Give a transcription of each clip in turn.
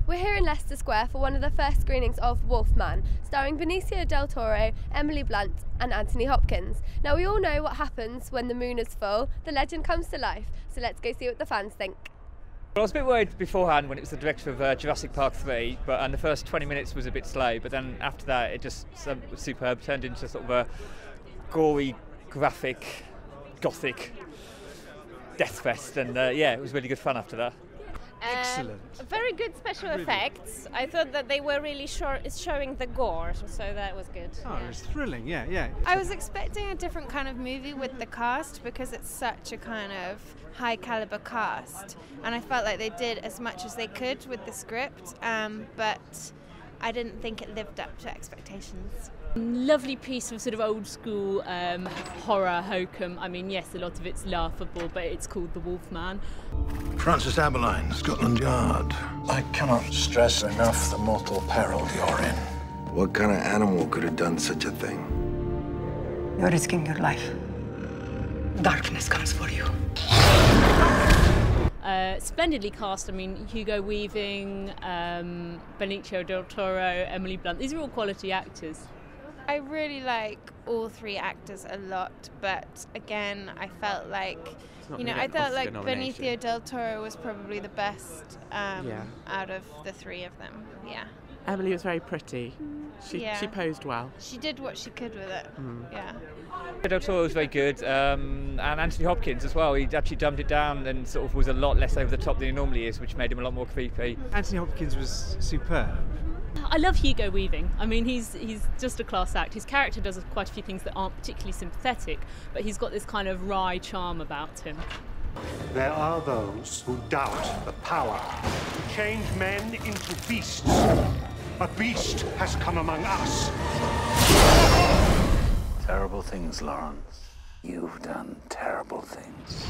We're here in Leicester Square for one of the first screenings of Wolfman, starring Benicio del Toro, Emily Blunt and Anthony Hopkins. Now we all know what happens when the moon is full, the legend comes to life, so let's go see what the fans think. Well, I was a bit worried beforehand when it was the director of Jurassic Park 3, and the first 20 minutes was a bit slow, but then after that it just was superb, turned into sort of a gory, graphic, gothic death fest, and yeah, it was really good fun after that. Excellent. Very good special effects. I thought that they were really showing the gore, so that was good. Oh, yeah. It was thrilling, yeah. I was expecting a different kind of movie with the cast because it's such a kind of high caliber cast, and I felt like they did as much as they could with the script, but I didn't think it lived up to expectations. Lovely piece of sort of old school horror hokum. I mean, yes, a lot of it's laughable, but it's called The Wolfman. Francis Aberline, Scotland Yard. I cannot stress enough the mortal peril you're in. What kind of animal could have done such a thing? You're risking your life. Darkness comes for you. Splendidly cast. I mean, Hugo Weaving, Benicio del Toro, Emily Blunt. These are all quality actors. I really like all three actors a lot, but again, I felt like, I felt like Benicio del Toro was probably the best out of the three of them. Yeah. Emily was very pretty. She posed well. She did what she could with it. Yeah. Del Toro was very good, and Anthony Hopkins as well. He actually dumbed it down and sort of was a lot less over the top than he normally is, which made him a lot more creepy. Anthony Hopkins was superb. I love Hugo Weaving. I mean, he's just a class act. His character does quite a few things that aren't particularly sympathetic, but he's got this kind of wry charm about him. There are those who doubt the power to change men into beasts. A beast has come among us. Terrible things, Lawrence. You've done terrible things.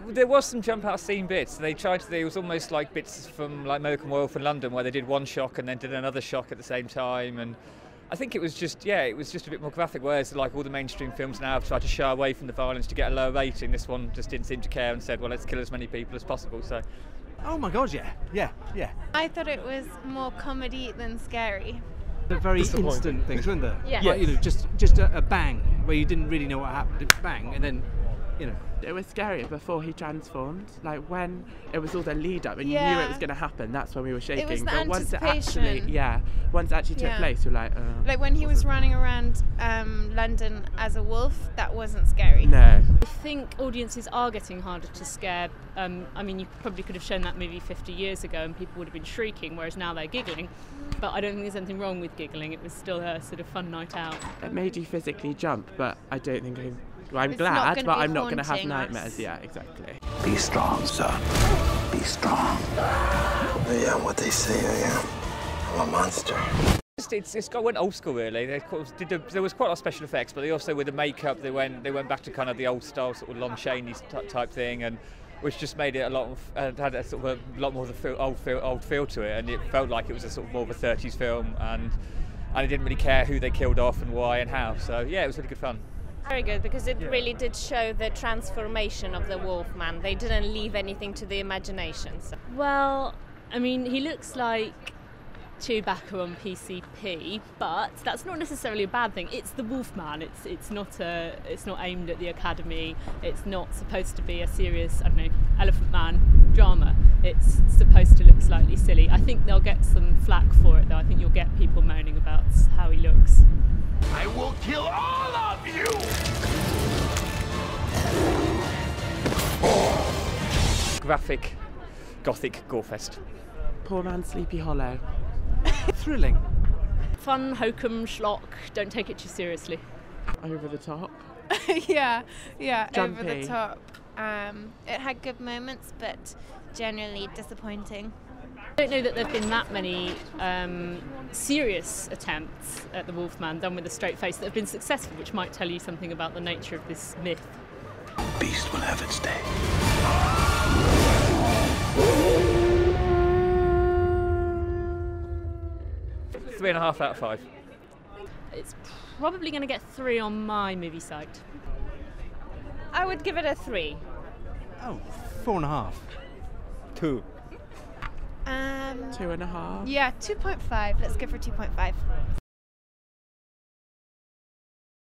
There was some jump out scene bits. It was almost like bits from like American Werewolf in London, where they did one shock and then did another shock at the same time, and I think it was just a bit more graphic, whereas like all the mainstream films now have tried to shy away from the violence to get a lower rating. This one just didn't seem to care and said, well, let's kill as many people as possible. So. Oh my God, yeah. I thought it was more comedy than scary. The very instant things, weren't there? Yeah. Like, just a bang where you didn't really know what happened. It was bang, and then, It was scary before he transformed. Like when it was all the lead up and you knew it was going to happen, that's when we were shaking. It was the but once it actually took place, you're like, like when he was running around London as a wolf, that wasn't scary. No. I think audiences are getting harder to scare. I mean, you probably could have shown that movie 50 years ago and people would have been shrieking, whereas now they're giggling. But I don't think there's anything wrong with giggling. It was still a sort of fun night out. It made you physically jump, but I don't think I'm It's glad, but I'm not going to have haunting nightmares. us. Yeah, exactly. Be strong, son. Be strong. I am what they say I am. I'm a monster. It went old school really. There was quite a lot of special effects, but they also with the makeup they went back to kind of the old style sort of Lon Chaney type thing, and which just made it a lot had a sort of a lot more of the old feel to it, and it felt like it was a sort of more of a 30s film, and I didn't really care who they killed off and why and how. So yeah, it was really good fun. Very good, because it really did show the transformation of the Wolfman. They didn't leave anything to the imagination. So. Well, I mean, he looks like Chewbacca on PCP, but that's not necessarily a bad thing. It's the Wolfman. It's not aimed at the Academy. It's not supposed to be a serious, I don't know, Elephant Man drama. It's supposed to look slightly silly. I think they'll get some flack for it, though. I think you'll get people moaning about how he looks. I will kill all of you! Graphic, gothic gorefest. Poor man Sleepy Hollow. Thrilling. Fun, hokum, schlock. Don't take it too seriously. Over the top. yeah, Jumpy. over the top. It had good moments, but generally disappointing. I don't know that there have been that many serious attempts at the Wolfman done with a straight face that have been successful, which might tell you something about the nature of this myth. Beast will have its day. 3.5 out of 5. It's probably going to get 3 on my movie site. I would give it a 3. Oh, 4.5. 2. 2.5. Yeah, 2.5. Let's go for 2.5.